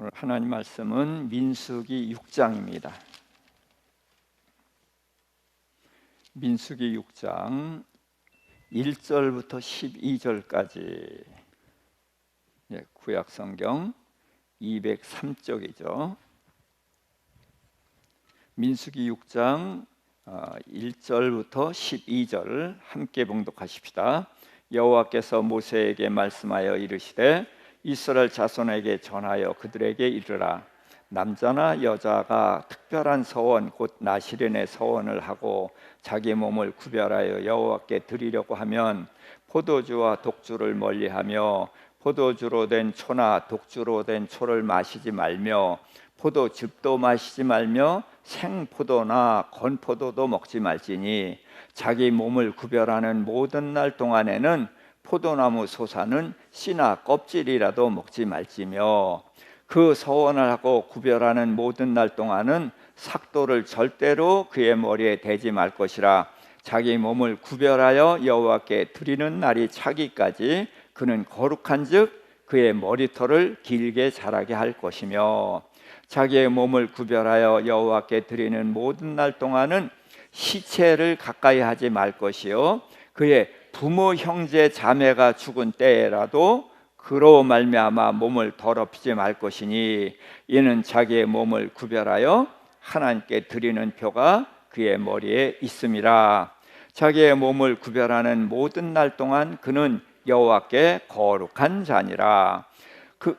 오늘 하나님 말씀은 민수기 6장입니다. 민수기 6장 1절부터 12절까지 구약 성경 203쪽이죠. 민수기 6장 1절부터 12절 함께 봉독하십시다. 여호와께서 모세에게 말씀하여 이르시되 이스라엘 자손에게 전하여 그들에게 이르라. 남자나 여자가 특별한 서원 곧 나시린의 서원을 하고 자기 몸을 구별하여 여호와께 드리려고 하면 포도주와 독주를 멀리하며 포도주로 된 초나 독주로 된 초를 마시지 말며 포도즙도 마시지 말며 생포도나 건포도도 먹지 말지니 자기 몸을 구별하는 모든 날 동안에는 포도나무 솟아는 씨나 껍질이라도 먹지 말지며 그 서원을 하고 구별하는 모든 날 동안은 삭도를 절대로 그의 머리에 대지 말 것이라. 자기 몸을 구별하여 여호와께 드리는 날이 차기까지 그는 거룩한즉 그의 머리털을 길게 자라게 할 것이며 자기의 몸을 구별하여 여호와께 드리는 모든 날 동안은 시체를 가까이 하지 말 것이요 그의 부모 형제 자매가 죽은 때에라도 그로 말미암아 몸을 더럽히지 말 것이니 이는 자기의 몸을 구별하여 하나님께 드리는 표가 그의 머리에 있음이라. 자기의 몸을 구별하는 모든 날 동안 그는 여호와께 거룩한 자니라.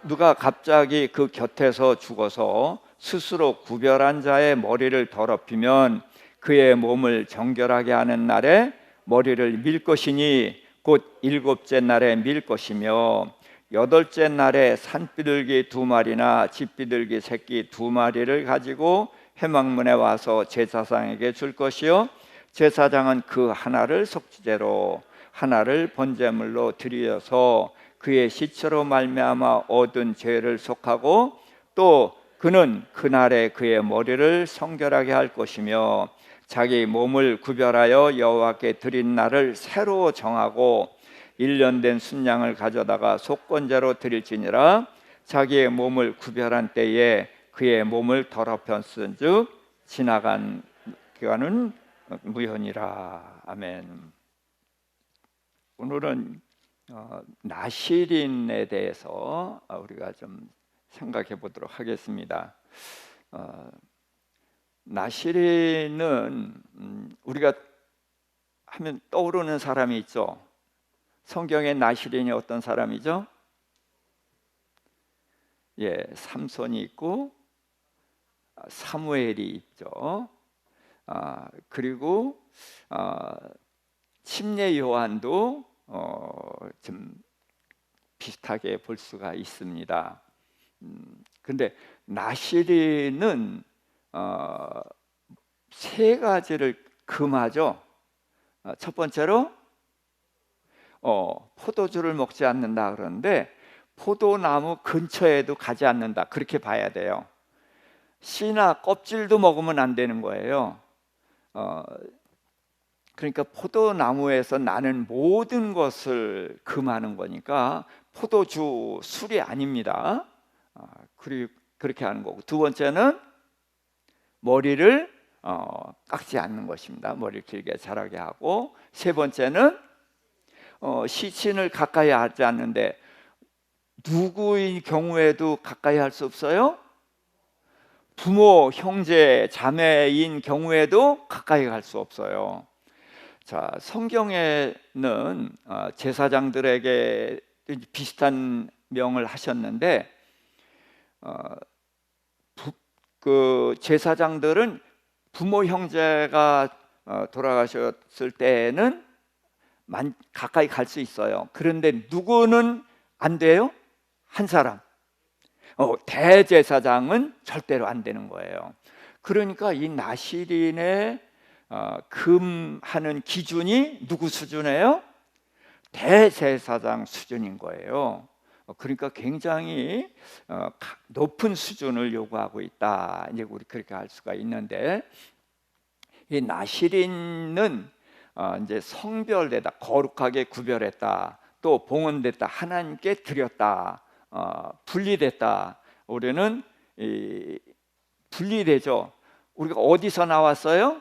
누가 갑자기 그 곁에서 죽어서 스스로 구별한 자의 머리를 더럽히면 그의 몸을 정결하게 하는 날에 머리를 밀 것이니 곧 일곱째 날에 밀 것이며 여덟째 날에 산비둘기 2마리나 집비둘기 새끼 2마리를 가지고 회막문에 와서 제사장에게 줄 것이요 제사장은 그 하나를 속죄제로 하나를 번제물로 드리어서 그의 시체로 말미암아 얻은 죄를 속하고 또 그는 그날에 그의 머리를 성결하게 할 것이며 자기 몸을 구별하여 여호와께 드린 날을 새로 정하고 1년 된 순양을 가져다가 속건제로 드릴지니라. 자기의 몸을 구별한 때에 그의 몸을 더럽혔은즉 지나간 기간은 무효니라. 아멘. 오늘은 나시린에 대해서 우리가 좀 생각해 보도록 하겠습니다. 나시린은 우리가 하면 떠오르는 사람이 있죠. 성경의 나시린이 어떤 사람이죠? 삼손이 있고 사무엘이 있죠. 그리고 침례 요한도 좀 비슷하게 볼 수가 있습니다. 근데 나시린은 세 가지를 금하죠. 첫 번째로 포도주를 먹지 않는다 그러는데 포도나무 근처에도 가지 않는다 그렇게 봐야 돼요. 씨나 껍질도 먹으면 안 되는 거예요. 그러니까 포도나무에서 나는 모든 것을 금하는 거니까 포도주, 술이 아닙니다. 그렇게 하는 거고, 두 번째는 머리를 깎지 않는 것입니다. 머리를 길게 자라게 하고, 세 번째는 시친을 가까이 하지 않는데 누구인 경우에도 가까이 할 수 없어요? 부모, 형제, 자매인 경우에도 가까이 갈 수 없어요. 자, 성경에는 제사장들에게 비슷한 명을 하셨는데 그 제사장들은 부모 형제가 돌아가셨을 때에는 가까이 갈 수 있어요. 그런데 누구는 안 돼요? 한 사람. 대제사장은 절대로 안 되는 거예요. 그러니까 이 나시린의 금하는 기준이 누구 수준이에요? 대제사장 수준인 거예요. 그러니까 굉장히 높은 수준을 요구하고 있다. 이제 우리 그렇게 할 수가 있는데, 이 나시린은 이제 성별되다, 거룩하게 구별했다, 또 봉헌됐다, 하나님께 드렸다, 분리됐다. 우리는 분리되죠. 우리가 어디서 나왔어요?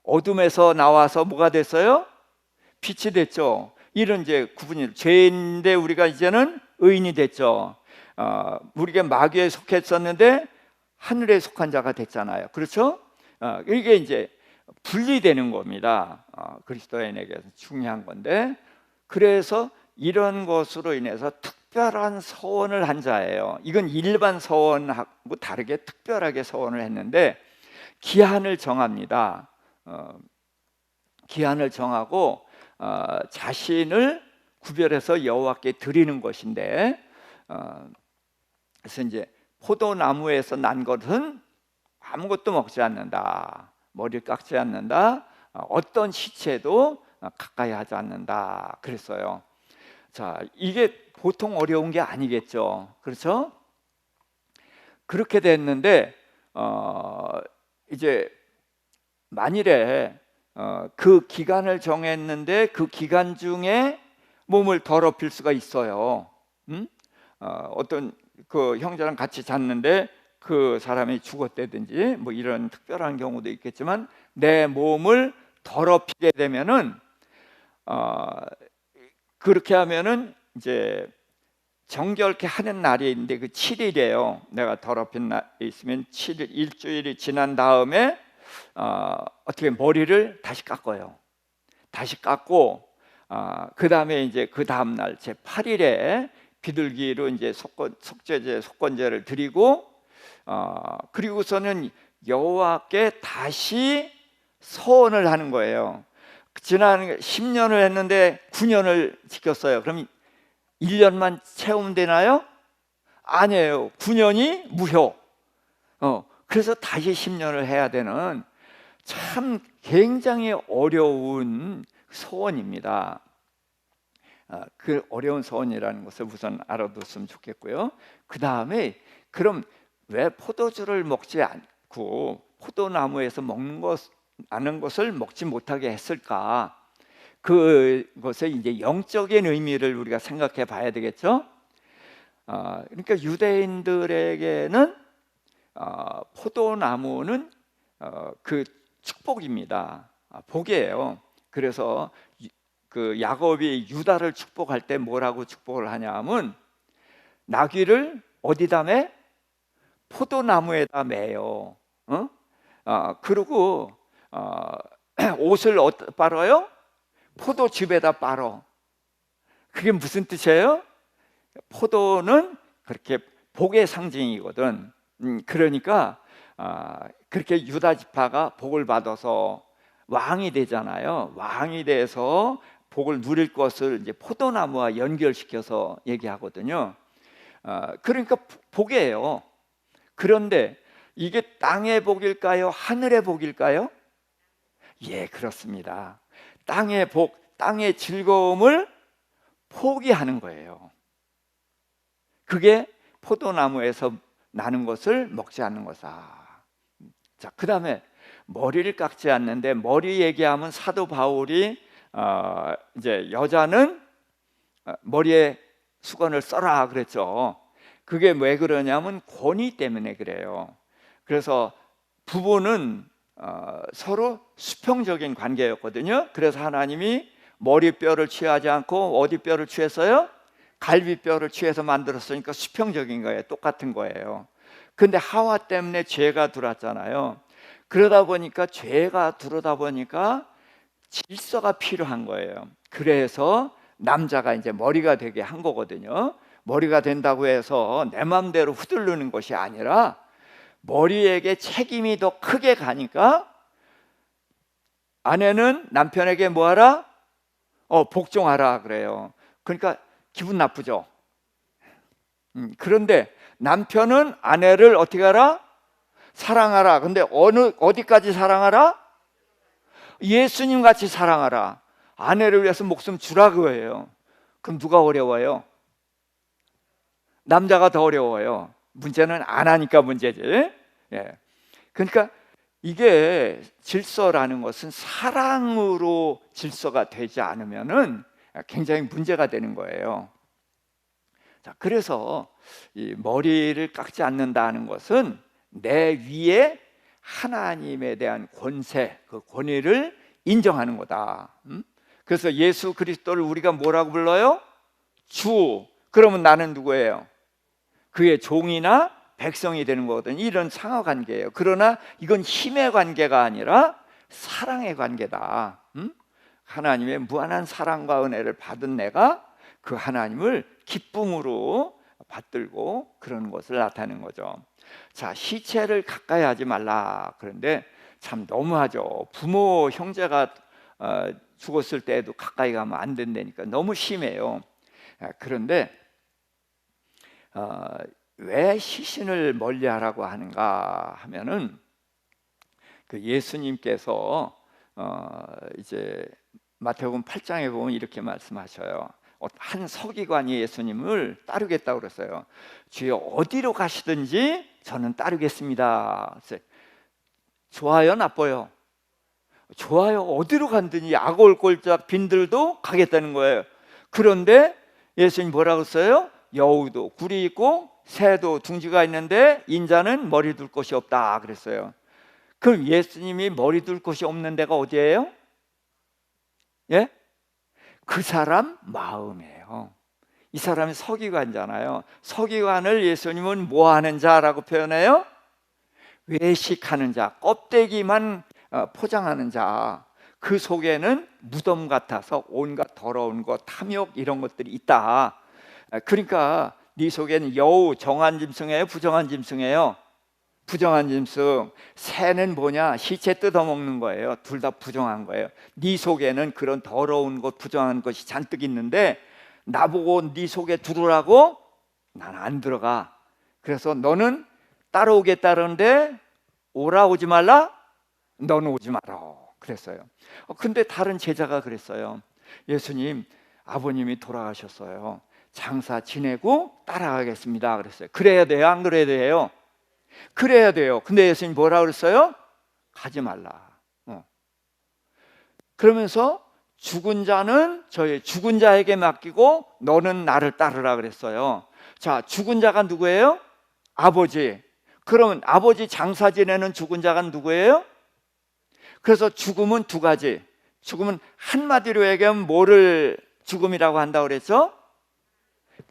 어둠에서 나와서 뭐가 됐어요? 빛이 됐죠. 이런 이제 구분이, 죄인데 우리가 이제는 의인이 됐죠. 우리가 마귀에 속했었는데 하늘에 속한 자가 됐잖아요. 그렇죠? 이게 이제 분리되는 겁니다. 그리스도인에게서 중요한 건데, 그래서 이런 것으로 인해서 특별한 서원을 한 자예요. 이건 일반 서원하고 다르게 특별하게 서원을 했는데, 기한을 정합니다. 기한을 정하고 자신을 구별해서 여호와께 드리는 것인데, 그래서 이제 포도나무에서 난 것은 아무것도 먹지 않는다, 머리를 깎지 않는다, 어떤 시체도 가까이 하지 않는다 그랬어요. 자, 이게 보통 어려운 게 아니겠죠. 그렇죠? 그렇게 됐는데 이제 만일에 그 기간을 정했는데 그 기간 중에 몸을 더럽힐 수가 있어요. 어떤 그 형제랑 같이 잤는데 그 사람이 죽었다든지 뭐 이런 특별한 경우도 있겠지만, 내 몸을 더럽히게 되면은 그렇게 하면은 이제 정결케 하는 날이 있는데 그 7일이에요. 내가 더럽힌 날이 있으면 7일, 일주일이 지난 다음에 어떻게 머리를 다시 깎아요. 다시 깎고 그 다음에 이제 그 다음 날 제 8일에 비둘기로 이제 속죄제, 속건제를 드리고 그리고서는 여호와께 다시 서원을 하는 거예요. 지난 10년을 했는데 9년을 지켰어요. 그럼 1년만 채우면 되나요? 아니에요. 9년이 무효. 그래서 다시 10년을 해야 되는 참 굉장히 어려운 서원입니다. 그 어려운 서원이라는 것을 우선 알아뒀으면 좋겠고요. 그 다음에 그럼 왜 포도주를 먹지 않고 포도나무에서 아는 것을 먹지 못하게 했을까? 그것의 이제 영적인 의미를 우리가 생각해 봐야 되겠죠. 그러니까 유대인들에게는 포도나무는 그 축복입니다. 복이에요. 그래서 그 야곱이 유다를 축복할 때 뭐라고 축복을 하냐면 나귀를 어디다 매? 포도나무에다 매요. 그리고 옷을 빨아요? 포도즙에다 빨어. 그게 무슨 뜻이에요? 포도는 그렇게 복의 상징이거든. 그러니까 그렇게 유다 지파가 복을 받아서 왕이 되잖아요. 왕이 돼서 복을 누릴 것을 이제 포도나무와 연결시켜서 얘기하거든요. 그러니까 복이에요. 그런데 이게 땅의 복일까요? 하늘의 복일까요? 예, 그렇습니다. 땅의 복, 땅의 즐거움을 포기하는 거예요. 그게 포도나무에서 나는 것을 먹지 않는 거다. 자, 그 다음에 머리를 깎지 않는데, 머리 얘기하면 사도 바울이 이제 여자는 머리에 수건을 써라 그랬죠. 그게 왜 그러냐면 권위 때문에 그래요. 그래서 부부는 서로 수평적인 관계였거든요. 그래서 하나님이 머리뼈를 취하지 않고 어디 뼈를 취했어요? 갈비뼈를 취해서 만들었으니까 수평적인 거예요. 똑같은 거예요. 근데 하와 때문에 죄가 들어왔잖아요. 그러다 보니까 죄가 들어오다 보니까 질서가 필요한 거예요. 그래서 남자가 이제 머리가 되게 한 거거든요. 머리가 된다고 해서 내 마음대로 휘두르는 것이 아니라 머리에게 책임이 더 크게 가니까 아내는 남편에게 뭐하라? 복종하라 그래요. 그러니까 기분 나쁘죠. 그런데 남편은 아내를 어떻게 하라? 사랑하라. 근데 어디까지 사랑하라? 예수님 같이 사랑하라. 아내를 위해서 목숨 주라 그거예요. 그럼 누가 어려워요? 남자가 더 어려워요. 문제는 안 하니까 문제지. 예. 그러니까 이게 질서라는 것은 사랑으로 질서가 되지 않으면은 굉장히 문제가 되는 거예요. 자, 그래서 이 머리를 깎지 않는다는 것은 내 위에 하나님에 대한 권세, 그 권위를 인정하는 거다. 그래서 예수 그리스도를 우리가 뭐라고 불러요? 주. 그러면 나는 누구예요? 그의 종이나 백성이 되는 거거든요. 이런 상하 관계예요. 그러나 이건 힘의 관계가 아니라 사랑의 관계다. 하나님의 무한한 사랑과 은혜를 받은 내가 그 하나님을 기쁨으로 받들고 그런 것을 나타내는 거죠. 자, 시체를 가까이 하지 말라. 그런데 참 너무하죠. 부모, 형제가 죽었을 때에도 가까이 가면 안 된다니까 너무 심해요. 그런데 왜 시신을 멀리하라고 하는가 하면은 그 예수님께서 이제 마태복음 8장에 보면 이렇게 말씀하셔요. 한 서기관이 예수님을 따르겠다고 그랬어요. 주여 어디로 가시든지 저는 따르겠습니다. 좋아요, 나빠요? 좋아요. 어디로 간든지 아골골짝 빈들도 가겠다는 거예요. 그런데 예수님 뭐라고 써요? 여우도 굴이 있고 새도 둥지가 있는데 인자는 머리 둘 곳이 없다 그랬어요. 그럼 예수님이 머리 둘 곳이 없는 데가 어디예요? 예? 그 사람 마음이에요. 이 사람이 서기관이잖아요. 서기관을 예수님은 뭐 하는 자라고 표현해요? 외식하는 자, 껍데기만 포장하는 자. 그 속에는 무덤 같아서 온갖 더러운 것, 탐욕 이런 것들이 있다. 그러니까 네 속에는 여우, 정한 짐승이에요? 부정한 짐승이에요? 부정한 짐승. 새는 뭐냐? 시체 뜯어먹는 거예요. 둘 다 부정한 거예요. 네 속에는 그런 더러운 것, 부정한 것이 잔뜩 있는데 나보고 네 속에 들어오라고? 난 안 들어가. 그래서 너는 따라오겠다는데 오라 오지 말라? 너는 오지 마라 그랬어요. 근데 다른 제자가 그랬어요. 예수님, 아버님이 돌아가셨어요. 장사 지내고 따라가겠습니다 그랬어요. 그래야 돼요? 안 그래야 돼요? 그래야 돼요. 근데 예수님 뭐라 그랬어요? 가지 말라. 그러면서 죽은 자는 저희 죽은 자에게 맡기고 너는 나를 따르라 그랬어요. 자, 죽은 자가 누구예요? 아버지. 그러면 아버지 장사 지내는 죽은 자가 누구예요? 그래서 죽음은 두 가지. 죽음은 한마디로 얘기하면 뭐를 죽음이라고 한다고 그랬죠?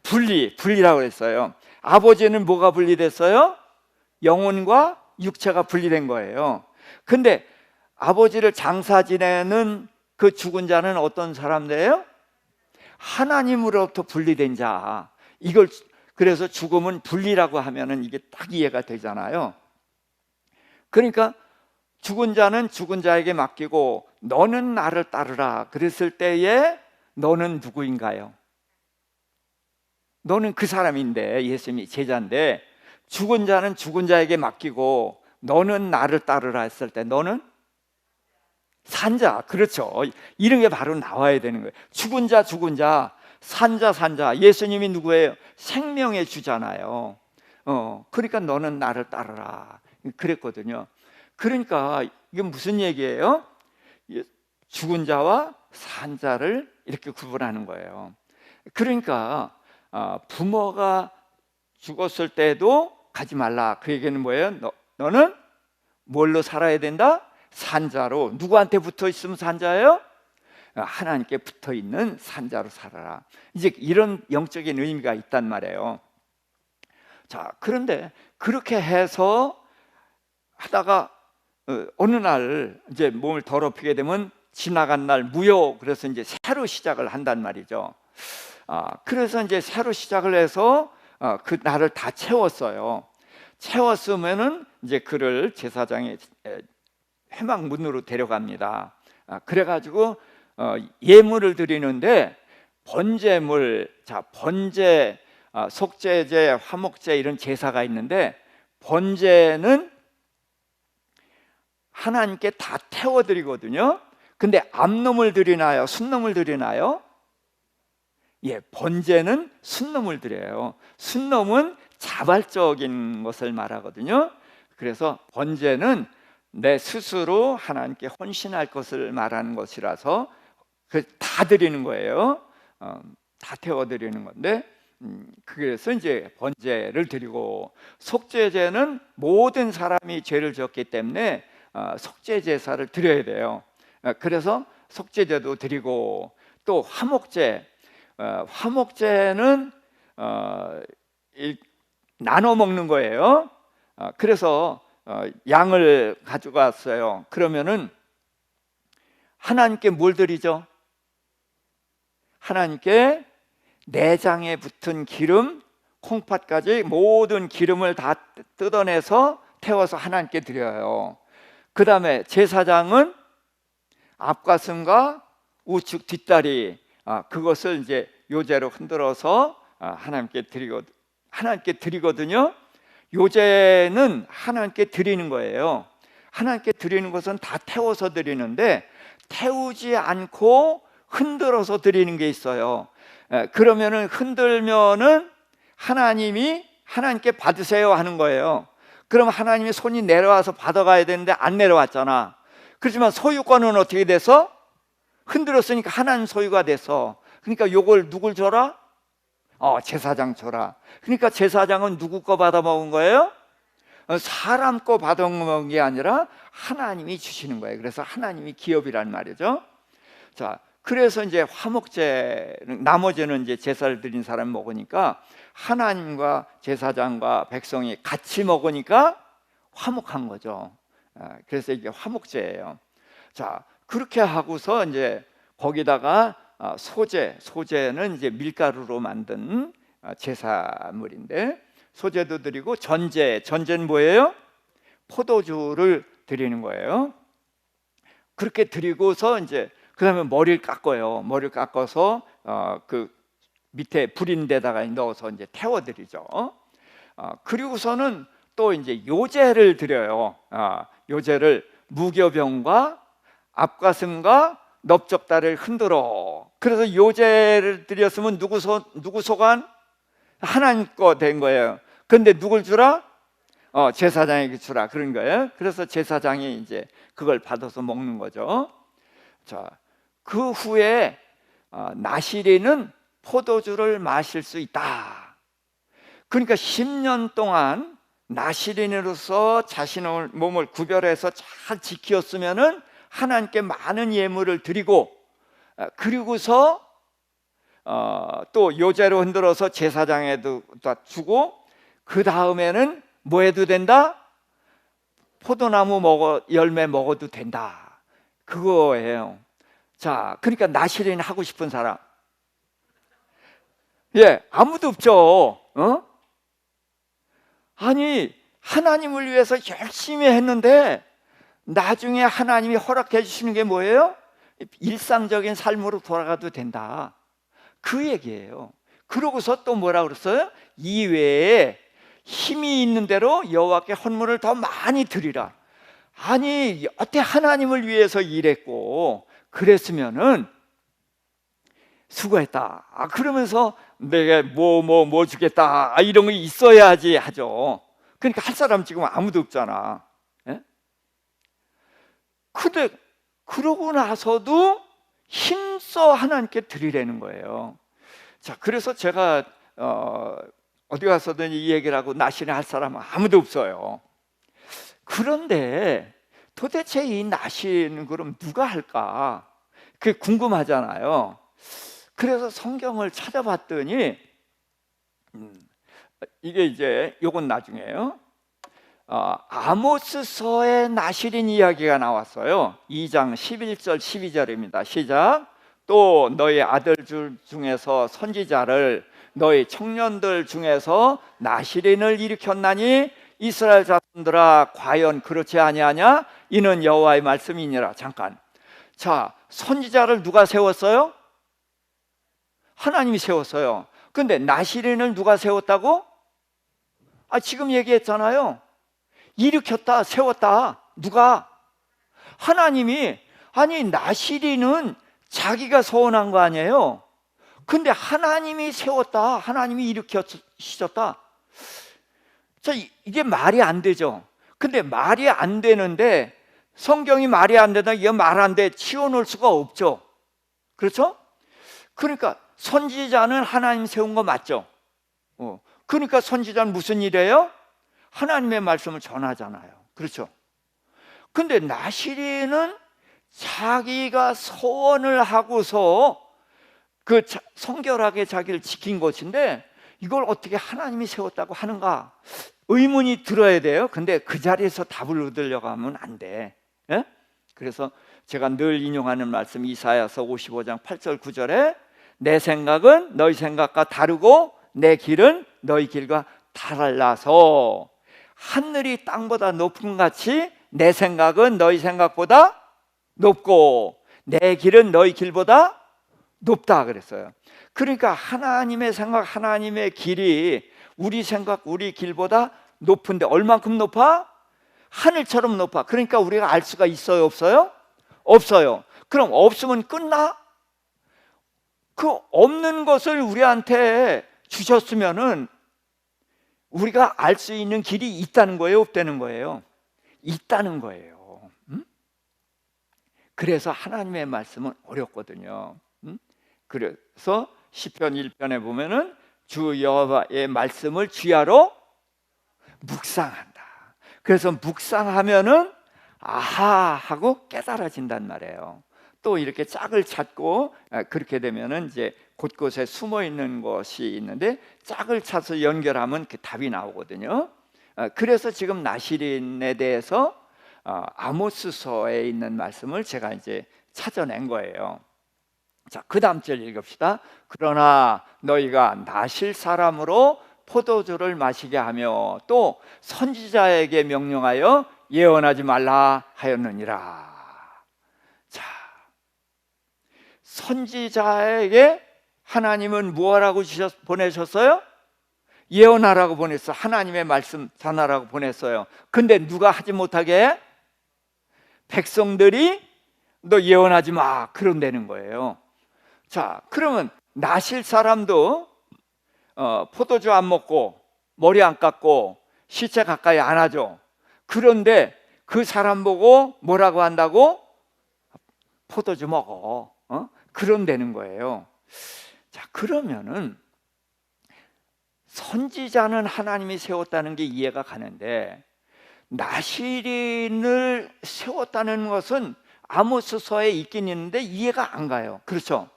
분리라고 그랬어요. 아버지는 뭐가 분리됐어요? 영혼과 육체가 분리된 거예요. 근데 아버지를 장사 지내는 그 죽은 자는 어떤 사람들이에요? 하나님으로부터 분리된 자. 이걸 그래서 죽음은 분리라고 하면은 이게 딱 이해가 되잖아요. 그러니까 죽은 자는 죽은 자에게 맡기고 너는 나를 따르라 그랬을 때에 너는 누구인가요? 너는 그 사람인데 예수님이 제자인데 죽은 자는 죽은 자에게 맡기고 너는 나를 따르라 했을 때 너는 산자. 그렇죠. 이런 게 바로 나와야 되는 거예요. 죽은 자, 산자. 예수님이 누구예요? 생명의 주잖아요. 그러니까 너는 나를 따르라 그랬거든요. 그러니까 이게 무슨 얘기예요? 죽은 자와 산 자를 이렇게 구분하는 거예요. 그러니까 부모가 죽었을 때도 가지 말라. 그 얘기는 뭐예요? 너는 뭘로 살아야 된다? 산자로. 누구한테 붙어 있으면 산자예요? 하나님께 붙어 있는 산자로 살아라. 이제 이런 영적인 의미가 있단 말이에요. 자, 그런데 그렇게 해서 하다가 어느 날 이제 몸을 더럽히게 되면 지나간 날 무효. 그래서 이제 새로 시작을 한단 말이죠. 그래서 이제 새로 시작을 해서 그 날을 다 채웠어요. 채웠으면은 이제 그를 제사장의 회막문으로 데려갑니다. 그래가지고 예물을 드리는데 번제물, 자 번제, 속죄제, 화목제 이런 제사가 있는데 번제는 하나님께 다 태워드리거든요. 근데 암놈을 드리나요? 순놈을 드리나요? 예, 번제는 순놈을 드려요. 순놈은 자발적인 것을 말하거든요. 그래서 번제는 내 스스로 하나님께 헌신할 것을 말하는 것이라서 다 드리는 거예요. 다 태워드리는 건데 그래서 이제 번제를 드리고, 속죄제는 모든 사람이 죄를 졌기 때문에 속죄 제사를 드려야 돼요. 그래서 속죄제도 드리고, 또 화목제, 화목제는 나눠 먹는 거예요. 그래서 양을 가져갔어요. 그러면은 하나님께 뭘 드리죠? 하나님께 내장에 붙은 기름, 콩팥까지 모든 기름을 다 뜯어내서 태워서 하나님께 드려요. 그 다음에 제사장은 앞가슴과 우측 뒷다리, 그것을 이제 요제로 흔들어서 하나님께 드리거든요. 요제는 하나님께 드리는 거예요. 하나님께 드리는 것은 다 태워서 드리는데, 태우지 않고 흔들어서 드리는 게 있어요. 그러면은 흔들면은 하나님이 하나님께 받으세요 하는 거예요. 그럼 하나님이 손이 내려와서 받아가야 되는데 안 내려왔잖아. 그렇지만 소유권은 어떻게 돼서? 흔들었으니까 하나님 소유가 돼서. 그러니까 요걸 누굴 줘라? 제사장 줘라. 그러니까 제사장은 누구 거 받아먹은 거예요? 사람 거 받아먹은 게 아니라 하나님이 주시는 거예요. 그래서 하나님이 기업이란 말이죠. 자, 그래서 이제 화목제, 나머지는 이제 제사를 드린 사람이 먹으니까, 하나님과 제사장과 백성이 같이 먹으니까 화목한 거죠. 그래서 이게 화목제예요. 자, 그렇게 하고서 이제 거기다가 소제는 이제 밀가루로 만든 제사물인데, 소제도 드리고, 전제는 뭐예요? 포도주를 드리는 거예요. 그렇게 드리고서 이제 그 다음에 머리를 깎아요. 머리를 깎아서 그 밑에 불인 데다가 넣어서 이제 태워드리죠. 그리고서는 또 이제 요제를 드려요. 요제를 무교병과 앞가슴과 넓적다리를 흔들어. 그래서 요제를 드렸으면 누구 소관? 하나님 거 된 거예요. 그런데 누굴 주라? 제사장에게 주라 그런 거예요. 그래서 제사장이 이제 그걸 받아서 먹는 거죠. 자, 그 후에 나시린은 포도주를 마실 수 있다. 그러니까 10년 동안 나시린으로서 자신의 몸을 구별해서 잘 지켰으면은 하나님께 많은 예물을 드리고, 그리고서 또 요제로 흔들어서 제사장에도 주고, 그 다음에는 뭐 해도 된다? 포도나무 열매 먹어도 된다. 그거예요. 자, 그러니까 나시린 하고 싶은 사람, 아무도 없죠. 아니, 하나님을 위해서 열심히 했는데 나중에 하나님이 허락해 주시는 게 뭐예요? 일상적인 삶으로 돌아가도 된다. 그 얘기예요. 그러고서 또 뭐라 그랬어요? 이외에 힘이 있는 대로 여호와께 헌물을 더 많이 드리라. 아니, 어때 하나님을 위해서 일했고 그랬으면은 수고했다. 그러면서 내가 뭐 주겠다. 이런 거 있어야지 하죠. 그러니까 할 사람 지금 아무도 없잖아. 근데 그러고 나서도 힘써 하나님께 드리라는 거예요. 자, 그래서 제가 어디 가서든 이 얘기를 하고 나시린 할 사람은 아무도 없어요. 그런데 도대체 이 나시는 그럼 누가 할까? 그게 궁금하잖아요. 그래서 성경을 찾아봤더니 이게 이제 요건 나중에요. 아모스서의 나시린 이야기가 나왔어요. 2장 11절 12절입니다. 시작. 또 너희 아들 중에서 선지자를 너희 청년들 중에서 나시린을 일으켰나니 이스라엘 자손들아 과연 그렇지 아니하냐? 이는 여호와의 말씀이니라. 잠깐. 자, 선지자를 누가 세웠어요? 하나님이 세웠어요. 근데 나시린을 누가 세웠다고? 지금 얘기했잖아요. 일으켰다, 세웠다. 누가? 하나님이. 아니, 나시린은 자기가 서원한 거 아니에요? 근데 하나님이 세웠다, 하나님이 일으키셨다. 자, 이게 말이 안 되죠. 근데 말이 안 되는데 성경이 말이 안 되다, 이게 말 안 돼, 치워놓을 수가 없죠. 그렇죠? 그러니까 선지자는 하나님 세운 거 맞죠? 그러니까 선지자는 무슨 일이에요? 하나님의 말씀을 전하잖아요. 그렇죠? 근데 나시린은 자기가 서원을 하고서 성결하게 자기를 지킨 것인데 이걸 어떻게 하나님이 세웠다고 하는가? 의문이 들어야 돼요. 근데 그 자리에서 답을 얻으려고 하면 안 돼. 예? 그래서 제가 늘 인용하는 말씀 이사야서 55장 8절 9절에 내 생각은 너희 생각과 다르고 내 길은 너희 길과 달라서 하늘이 땅보다 높은 같이 내 생각은 너희 생각보다 높고 내 길은 너희 길보다 높다 그랬어요. 그러니까 하나님의 생각, 하나님의 길이 우리 생각, 우리 길보다 높은데 얼만큼 높아? 하늘처럼 높아. 그러니까 우리가 알 수가 있어요, 없어요? 없어요. 그럼 없으면 끝나? 그 없는 것을 우리한테 주셨으면은 우리가 알 수 있는 길이 있다는 거예요, 없다는 거예요? 있다는 거예요. 그래서 하나님의 말씀은 어렵거든요. 그래서 시편 1편에 보면은 주 여호와의 말씀을 주야로 묵상한다. 그래서 묵상하면은 아하 하고 깨달아진단 말이에요. 또 이렇게 짝을 찾고 그렇게 되면은 이제 곳곳에 숨어 있는 것이 있는데 짝을 찾아서 연결하면 그 답이 나오거든요. 그래서 지금 나시린에 대해서 아모스서에 있는 말씀을 제가 이제 찾아낸 거예요. 자, 그 다음 절 읽읍시다. 그러나 너희가 나실 사람으로 포도주를 마시게 하며 또 선지자에게 명령하여 예언하지 말라 하였느니라. 자, 선지자에게 하나님은 무엇하라고 보내셨어요? 예언하라고 보냈어. 하나님의 말씀 전하라고 보냈어요. 근데 누가 하지 못하게 해? 백성들이 너 예언하지 마 그런다는 거예요. 자, 그러면 나실 사람도 포도주 안 먹고 머리 안 깎고 시체 가까이 안 하죠. 그런데 그 사람 보고 뭐라고 한다고? 포도주 먹어. 그런다는 거예요. 자, 그러면은 선지자는 하나님이 세웠다는 게 이해가 가는데 나시린을 세웠다는 것은 아모스서에 있긴 있는데 이해가 안 가요. 그렇죠?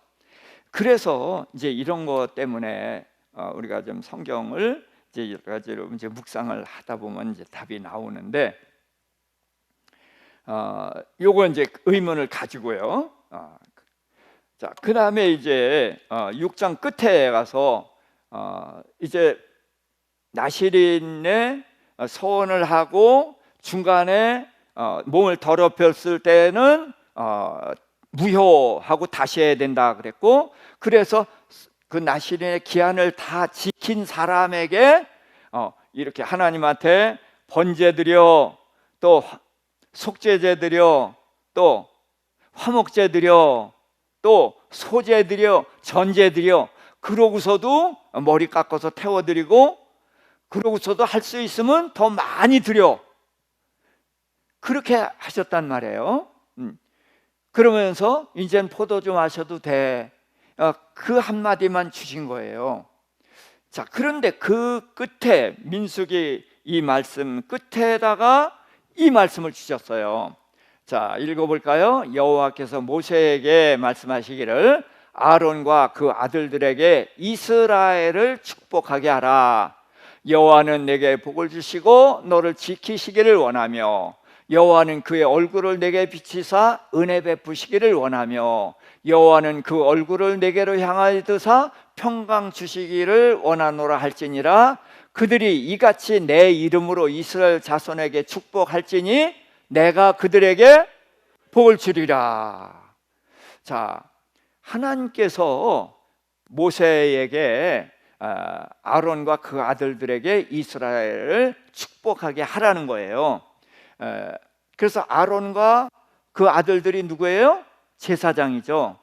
그래서 이제 이런 것 때문에 우리가 좀 성경을 이제 여러 가지로 이제 묵상을 하다 보면 이제 답이 나오는데 요거 이제 의문을 가지고요. 자, 그 다음에 이제 6장 끝에 가서 이제 나시린의 서원을 하고 중간에 몸을 더럽혔을 때는 무효하고 다시 해야 된다 그랬고, 그래서 그 나시린의 기한을 다 지킨 사람에게 이렇게 하나님한테 번제 드려, 또 속죄제 드려, 또 화목제 드려, 또 소제 드려, 전제 드려, 그러고서도 머리 깎아서 태워드리고, 그러고서도 할 수 있으면 더 많이 드려, 그렇게 하셨단 말이에요. 그러면서 이젠 포도주 마셔도 돼, 그 한마디만 주신 거예요. 자, 그런데 그 끝에 민수기 이 말씀 끝에다가 이 말씀을 주셨어요. 자, 읽어볼까요? 여호와께서 모세에게 말씀하시기를 아론과 그 아들들에게 이스라엘을 축복하게 하라. 여호와는 내게 복을 주시고 너를 지키시기를 원하며 여호와는 그의 얼굴을 내게 비치사 은혜 베푸시기를 원하며 여호와는 그 얼굴을 내게로 향하여 드사 평강 주시기를 원하노라 할지니라. 그들이 이같이 내 이름으로 이스라엘 자손에게 축복할지니 내가 그들에게 복을 주리라. 자, 하나님께서 모세에게 아론과 그 아들들에게 이스라엘을 축복하게 하라는 거예요. 그래서 아론과 그 아들들이 누구예요? 제사장이죠.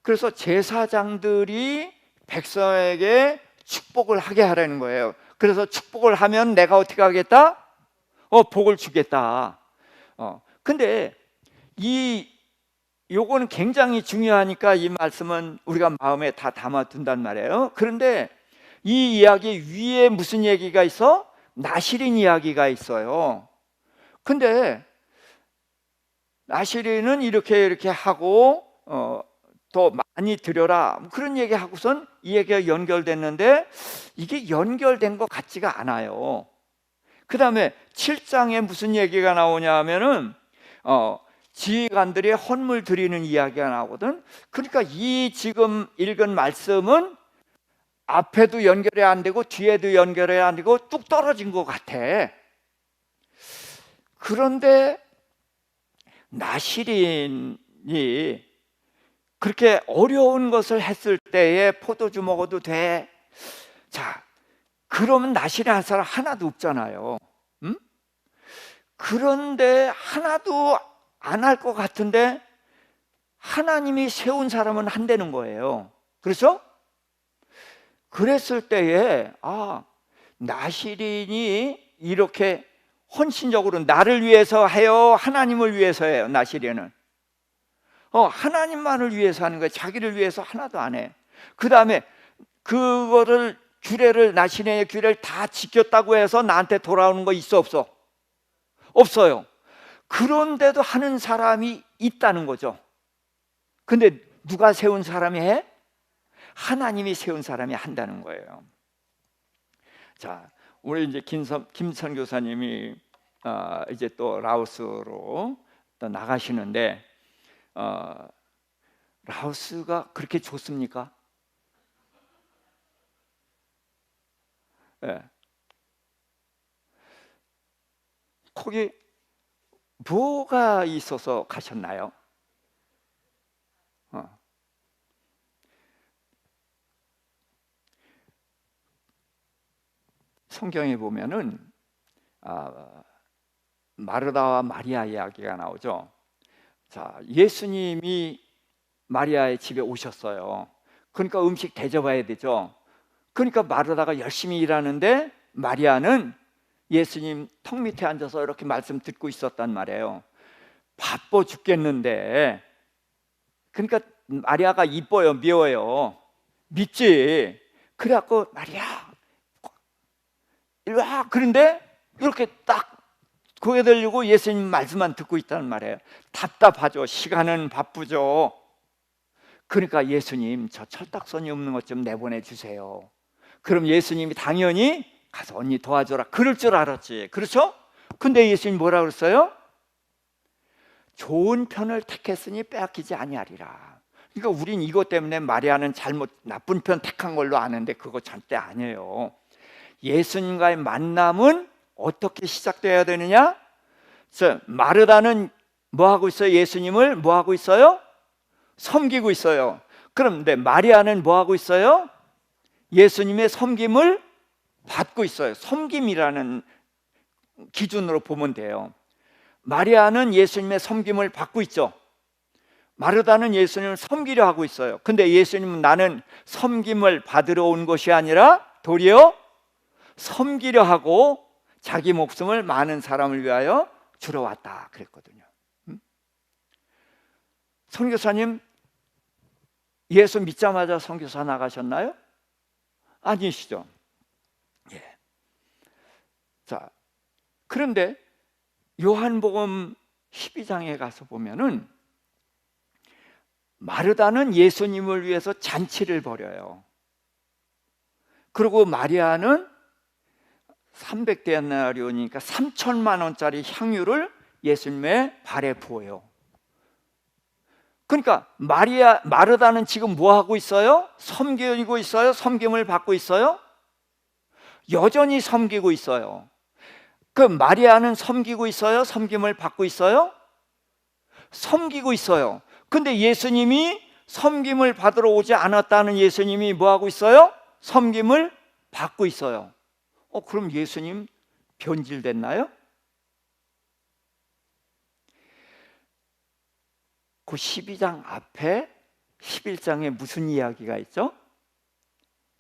그래서 제사장들이 백성에게 축복을 하게 하라는 거예요. 그래서 축복을 하면 내가 어떻게 하겠다? 복을 주겠다. 근데 요거는 굉장히 중요하니까 이 말씀은 우리가 마음에 다 담아둔단 말이에요. 그런데 이 이야기 위에 무슨 얘기가 있어? 나실인 이야기가 있어요. 근데 나실인은 이렇게 하고 더 많이 드려라, 그런 얘기 하고선 이 얘기가 연결됐는데 이게 연결된 것 같지가 않아요. 그 다음에 7장에 무슨 얘기가 나오냐 하면은 지휘관들이 헌물 드리는 이야기가 나오거든. 그러니까 이 지금 읽은 말씀은 앞에도 연결이 안 되고 뒤에도 연결이 안 되고 뚝 떨어진 것 같아. 그런데 나실인이 그렇게 어려운 것을 했을 때에 포도주 먹어도 돼. 자, 그러면 나실인 한 사람 하나도 없잖아요. 그런데 하나도 안 할 것 같은데 하나님이 세운 사람은 한다는 거예요. 그렇죠? 그랬을 때에 나실인이 이렇게 헌신적으로 나를 위해서 해요, 하나님을 위해서 해요? 나실인은 하나님만을 위해서 하는 거예요. 자기를 위해서 하나도 안 해. 그 다음에 그거를 규례를, 나실인의 규례를 다 지켰다고 해서 나한테 돌아오는 거 있어 없어? 없어요. 그런데도 하는 사람이 있다는 거죠. 근데 누가 세운 사람이 해? 하나님이 세운 사람이 한다는 거예요. 자, 우리 이제 김선 교사님이 이제 또 라오스로 또 나가시는데 라오스가 그렇게 좋습니까? 네. 거기 뭐가 있어서 가셨나요? 성경에 보면은 마르다와 마리아 이야기가 나오죠. 자, 예수님이 마리아의 집에 오셨어요. 그러니까 음식 대접해야 되죠. 그러니까 마르다가 열심히 일하는데 마리아는 예수님 턱 밑에 앉아서 이렇게 말씀 듣고 있었단 말이에요. 바빠 죽겠는데. 그러니까 마리아가 이뻐요, 미워요? 믿지. 그래갖고 마리아 이리 와. 그런데 이렇게 딱 고개 들리고 예수님 말씀만 듣고 있다는 말이에요. 답답하죠. 시간은 바쁘죠. 그러니까 예수님, 저 철딱선이 없는 것 좀 내보내 주세요. 그럼 예수님이 당연히 가서 언니 도와줘라, 그럴 줄 알았지. 그렇죠? 근데 예수님 뭐라 그랬어요? 좋은 편을 택했으니 빼앗기지 아니하리라. 그러니까 우린 이것 때문에 마리아는 나쁜 편 택한 걸로 아는데 그거 절대 아니에요. 예수님과의 만남은 어떻게 시작돼야 되느냐? 마르다는 뭐 하고 있어요? 예수님을 뭐 하고 있어요? 섬기고 있어요. 그런데 마리아는 뭐 하고 있어요? 예수님의 섬김을 받고 있어요. 섬김이라는 기준으로 보면 돼요. 마리아는 예수님의 섬김을 받고 있죠. 마르다는 예수님을 섬기려 하고 있어요. 근데 예수님은 나는 섬김을 받으러 온 것이 아니라 도리어 섬기려 하고 자기 목숨을 많은 사람을 위하여 주러 왔다 그랬거든요. 선교사님, 예수 믿자마자 선교사 나가셨나요? 아니시죠. 예. 자, 그런데 요한복음 12장에 가서 보면은 마르다는 예수님을 위해서 잔치를 벌여요. 그리고 마리아는 300데나리온이니까 3천만 원짜리 향유를 예수님의 발에 부어요. 그러니까 마르다는 지금 뭐 하고 있어요? 섬기고 있어요? 섬김을 받고 있어요? 여전히 섬기고 있어요. 그 마리아는 섬기고 있어요? 섬김을 받고 있어요? 섬기고 있어요. 근데 예수님이 섬김을 받으러 오지 않았다는 예수님이 뭐 하고 있어요? 섬김을 받고 있어요. 그럼 예수님 변질됐나요? 그 12장 앞에 11장에 무슨 이야기가 있죠?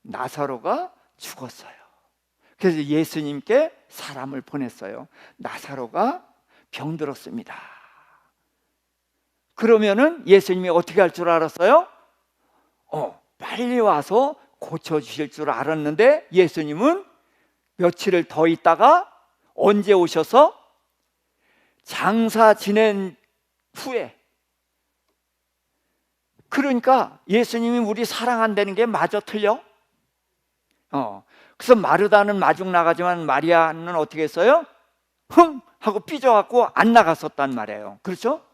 나사로가 죽었어요. 그래서 예수님께 사람을 보냈어요. 나사로가 병들었습니다. 그러면은 예수님이 어떻게 할 줄 알았어요? 빨리 와서 고쳐주실 줄 알았는데 예수님은 며칠을 더 있다가 언제 오셔서 장사 지낸 후에, 그러니까 예수님이 우리 사랑한다는 게 마저 틀려? 그래서 마르다는 마중 나가지만 마리아는 어떻게 했어요? 흥! 하고 삐져갖고 안 나갔었단 말이에요. 그렇죠?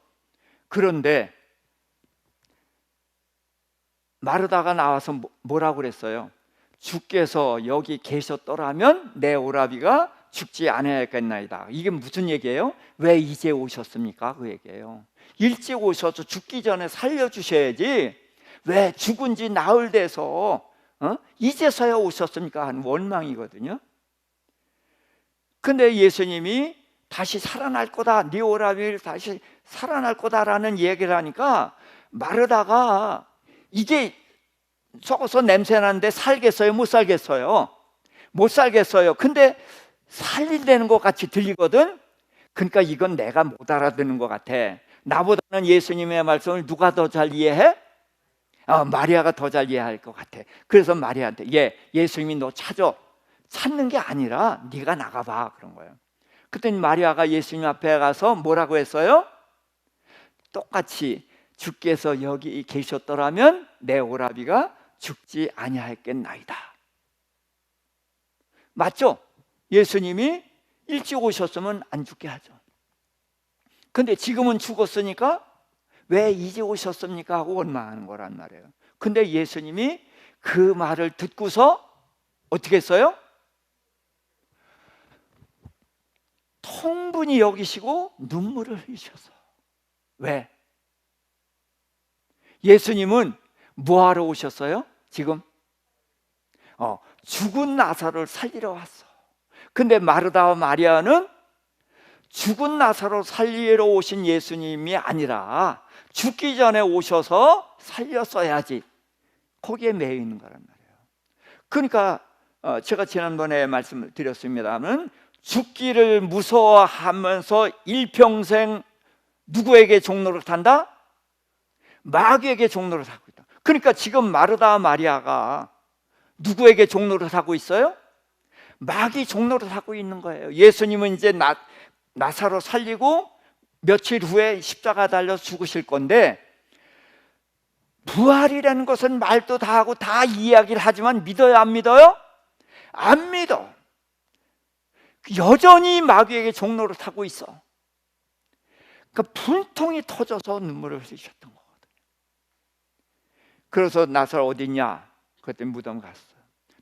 그런데 마르다가 나와서 뭐라고 그랬어요? 주께서 여기 계셨더라면 내 오라비가 죽지 않아야겠나이다. 이게 무슨 얘기예요? 왜 이제 오셨습니까? 그 얘기예요. 일찍 오셔서 죽기 전에 살려주셔야지 왜 죽은 지 나흘 돼서 이제서야 오셨습니까? 하는 원망이거든요. 근데 예수님이 다시 살아날 거다, 네 오라비를 다시 살아날 거다라는 얘기를 하니까 마르다가 이게 썩어서 냄새 나는데 살겠어요? 못 살겠어요? 못 살겠어요. 근데 살리려는 것 같이 들리거든. 그러니까 이건 내가 못 알아듣는 것 같아. 나보다는 예수님의 말씀을 누가 더 잘 이해해? 마리아가 더 잘 이해할 것 같아. 그래서 마리아한테 예수님이 너 찾는 게 아니라 네가 나가봐 그런 거예요. 그랬더니 마리아가 예수님 앞에 가서 뭐라고 했어요? 똑같이 주께서 여기 계셨더라면 내 오라비가 죽지 아니하였겠나이다. 맞죠? 예수님이 일찍 오셨으면 안 죽게 하죠. 근데 지금은 죽었으니까 왜 이제 오셨습니까? 하고 원망하는 거란 말이에요. 근데 예수님이 그 말을 듣고서 어떻게 했어요? 통분히 여기시고 눈물을 흘리셔서. 왜? 예수님은 뭐하러 오셨어요? 지금 죽은 나사로를 살리러 왔어. 근데 마르다와 마리아는 죽은 나사로 살리러 오신 예수님이 아니라 죽기 전에 오셔서 살렸어야지, 거기에 매여 있는 거란 말이에요. 그러니까 제가 지난번에 말씀을 드렸습니다만 죽기를 무서워하면서 일평생 누구에게 종노릇 한다? 마귀에게 종노릇 하고 있다. 그러니까 지금 마르다 마리아가 누구에게 종노릇 하고 있어요? 마귀 종노릇 하고 있는 거예요. 예수님은 이제 나사로 살리고 며칠 후에 십자가 달려 죽으실 건데, 부활이라는 것은 말도 다 하고 다 이야기를 하지만 믿어요, 안 믿어요? 안 믿어. 여전히 마귀에게 종노릇 하고 있어. 그러니까 분통이 터져서 눈물을 흘리셨던 거거든요. 그래서 나사로 어디 있냐? 그때 무덤 갔어.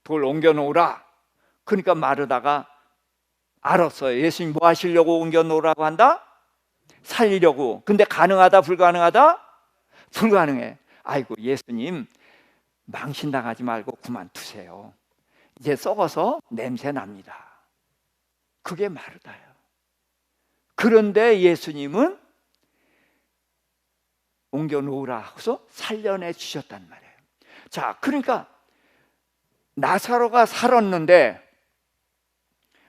돌 옮겨놓으라. 그러니까 마르다가 알았어요. 예수님 뭐 하시려고 옮겨놓으라고 한다? 살리려고. 근데 가능하다, 불가능하다? 불가능해. 아이고, 예수님 망신당하지 말고 그만두세요. 이제 썩어서 냄새 납니다. 그게 마르다예요. 그런데 예수님은 옮겨놓으라 하고서 살려내 주셨단 말이에요. 자, 그러니까 나사로가 살았는데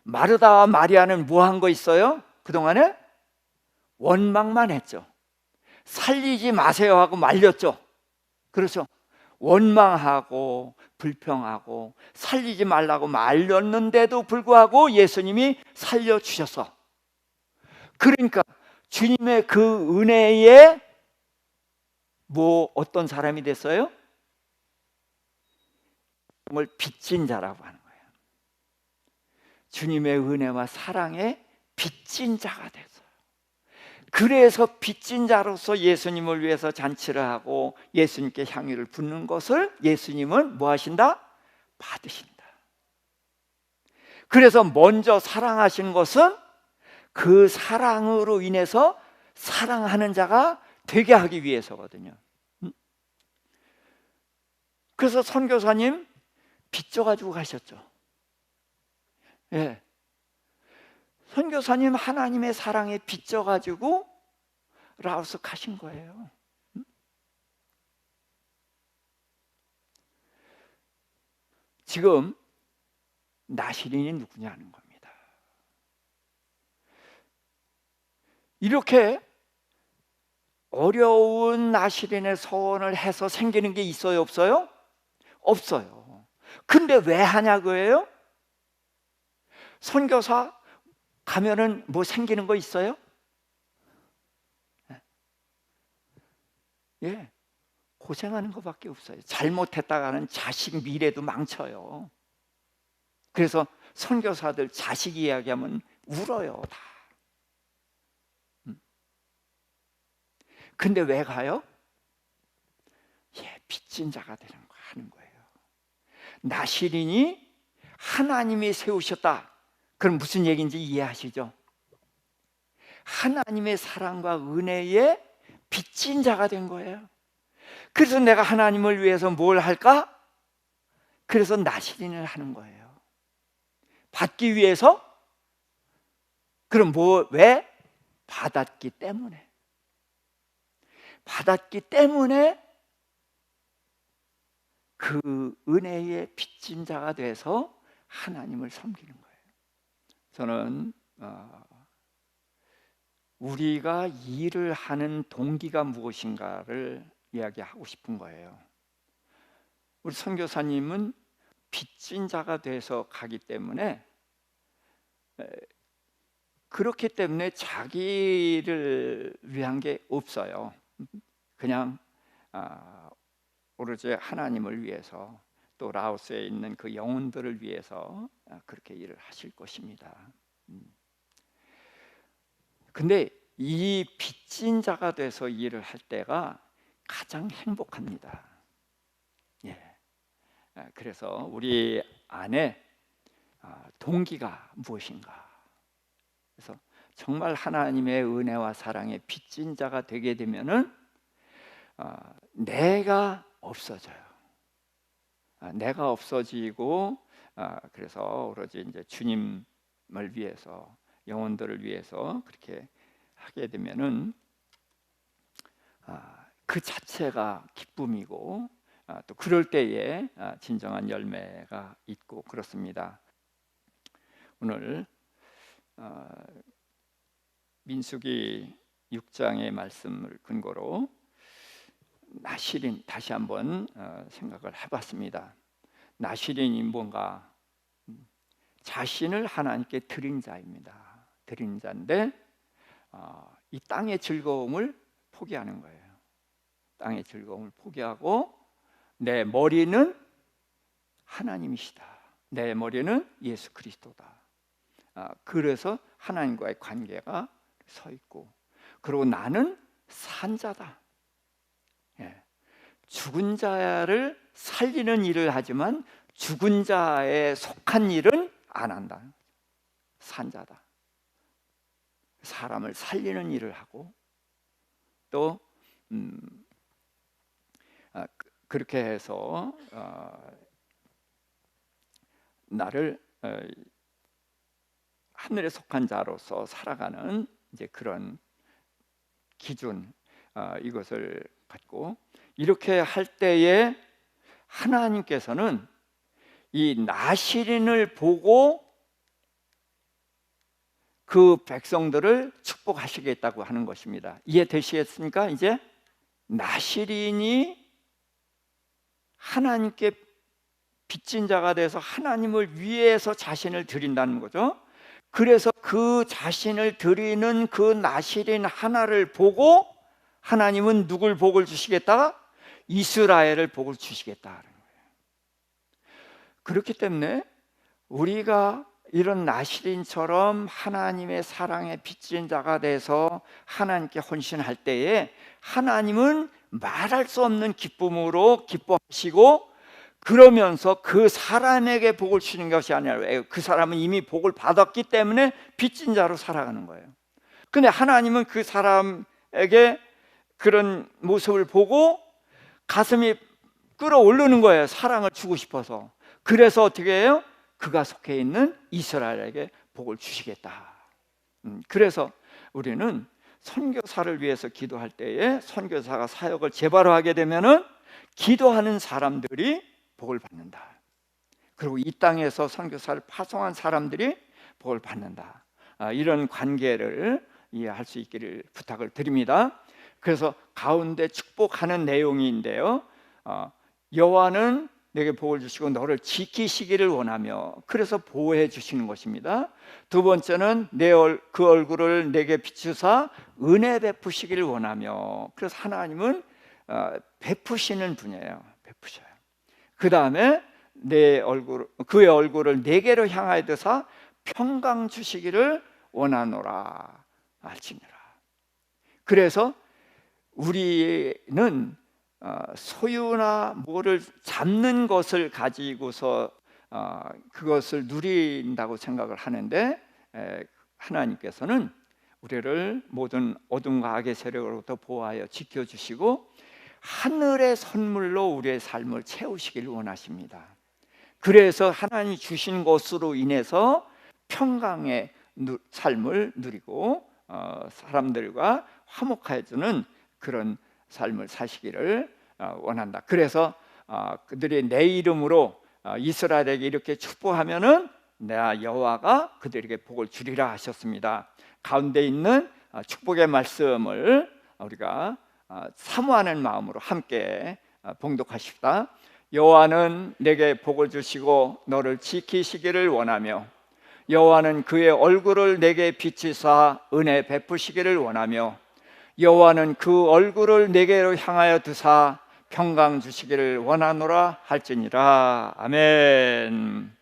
마르다와 마리아는 뭐 한 거 있어요? 그동안에 원망만 했죠. 살리지 마세요 하고 말렸죠. 그렇죠? 원망하고 불평하고 살리지 말라고 말렸는데도 불구하고 예수님이 살려주셔서, 그러니까 주님의 그 은혜에 어떤 사람이 됐어요? 정말 빚진 자라고 하는 거예요. 주님의 은혜와 사랑에 빚진 자가 됐어요. 그래서 빚진 자로서 예수님을 위해서 잔치를 하고 예수님께 향유를 붓는 것을 예수님은 뭐 하신다? 받으신다. 그래서 먼저 사랑하신 것은 그 사랑으로 인해서 사랑하는 자가 되게 하기 위해서거든요. 그래서 선교사님 빚져가지고 가셨죠. 예. 선교사님 하나님의 사랑에 빚져가지고 라오스 가신 거예요. 지금 나시린이 누구냐는 겁니다. 이렇게 어려운 나시린의 서원을 해서 생기는 게 있어요, 없어요? 없어요. 근데 왜 하냐고요? 선교사 가면은 뭐 생기는 거 있어요? 예, 고생하는 것밖에 없어요. 잘못했다가는 자식 미래도 망쳐요. 그래서 선교사들 자식 이야기하면 울어요, 다. 근데 왜 가요? 예, 빚진 자가 되는 거 하는 거예요. 나시린이 하나님이 세우셨다. 그럼 무슨 얘기인지 이해하시죠? 하나님의 사랑과 은혜에 빚진 자가 된 거예요. 그래서 내가 하나님을 위해서 뭘 할까? 그래서 나시린을 하는 거예요. 받기 위해서? 그럼 왜? 받았기 때문에. 받았기 때문에 그 은혜의 빚진 자가 돼서 하나님을 섬기는 거예요. 저는 우리가 일을 하는 동기가 무엇인가를 이야기하고 싶은 거예요. 우리 선교사님은 빚진 자가 돼서 가기 때문에, 그렇기 때문에 자기를 위한 게 없어요. 그냥 오로지 하나님을 위해서, 또 라오스에 있는 그 영혼들을 위해서 그렇게 일을 하실 것입니다. 근데 이 빚진 자가 돼서 일을 할 때가 가장 행복합니다. 예. 그래서 우리 안에 동기가 무엇인가? 그래서 정말 하나님의 은혜와 사랑에 빚진 자가 되게 되면은 내가 없어져요. 내가 없어지고, 그래서 오로지 이제 주님을 위해서, 영혼들을 위해서 그렇게 하게 되면은 그 자체가 기쁨이고, 또 그럴 때에 진정한 열매가 있고 그렇습니다. 오늘 민수기 6장의 말씀을 근거로 나시린 다시 한번 생각을 해봤습니다. 나시린이 뭔가? 자신을 하나님께 드린 자입니다. 드린 자인데 이 땅의 즐거움을 포기하는 거예요. 땅의 즐거움을 포기하고, 내 머리는 하나님이시다. 내 머리는 예수 그리스도다. 그래서 하나님과의 관계가 서 있고, 그리고 나는 산자다. 예. 죽은 자를 살리는 일을 하지만 죽은 자에 속한 일은 안 한다. 산자다. 사람을 살리는 일을 하고, 또 그렇게 해서 나를 하늘에 속한 자로서 살아가는 이제 그런 기준, 이것을 갖고 이렇게 할 때에 하나님께서는 이 나시린을 보고 그 백성들을 축복하시겠다고 하는 것입니다. 이해되시겠습니까? 이제 나시린이 하나님께 빚진 자가 돼서 하나님을 위해서 자신을 드린다는 거죠. 그래서 그 자신을 드리는 그 나시린 하나를 보고 하나님은 누굴 복을 주시겠다? 이스라엘을 복을 주시겠다는 거예요. 그렇기 때문에 우리가 이런 나시린처럼 하나님의 사랑에 빚진 자가 돼서 하나님께 헌신할 때에 하나님은 말할 수 없는 기쁨으로 기뻐하시고, 그러면서 그 사람에게 복을 주시는 것이 아니라 그 사람은 이미 복을 받았기 때문에 빚진 자로 살아가는 거예요. 근데 하나님은 그 사람에게 그런 모습을 보고 가슴이 끓어오르는 거예요. 사랑을 주고 싶어서. 그래서 어떻게 해요? 그가 속해 있는 이스라엘에게 복을 주시겠다. 그래서 우리는 선교사를 위해서 기도할 때에 선교사가 사역을 제대로 하게 되면은 기도하는 사람들이 복을 받는다. 그리고 이 땅에서 선교사를 파송한 사람들이 복을 받는다. 이런 관계를 이해할 수 있기를 부탁을 드립니다. 그래서 가운데 축복하는 내용인데요, 여호와는 내게 복을 주시고 너를 지키시기를 원하며, 그래서 보호해 주시는 것입니다. 두 번째는 그 얼굴을 내게 비추사 은혜 베푸시기를 원하며, 그래서 하나님은 베푸시는 분이에요. 베푸셔요. 그 다음에 그의 얼굴을 내게로 향하여 드사 평강 주시기를 원하노라 할지니라. 그래서 우리는 소유나 뭐를 잡는 것을 가지고서 그것을 누린다고 생각을 하는데, 하나님께서는 우리를 모든 어둠과 악의 세력으로부터 보호하여 지켜주시고 하늘의 선물로 우리의 삶을 채우시기를 원하십니다. 그래서 하나님이 주신 것으로 인해서 평강의 삶을 누리고 사람들과 화목해지는 그런 삶을 사시기를 원한다. 그래서 그들이 내 이름으로 이스라엘에게 이렇게 축복하면은 내가 여호와가 그들에게 복을 주리라 하셨습니다. 가운데 있는 축복의 말씀을 우리가 사모하는 마음으로 함께 봉독하십시다. 여호와는 내게 복을 주시고 너를 지키시기를 원하며, 여호와는 그의 얼굴을 내게 비치사 은혜 베푸시기를 원하며, 여호와는 그 얼굴을 내게로 향하여 드사 평강 주시기를 원하노라 할지니라. 아멘.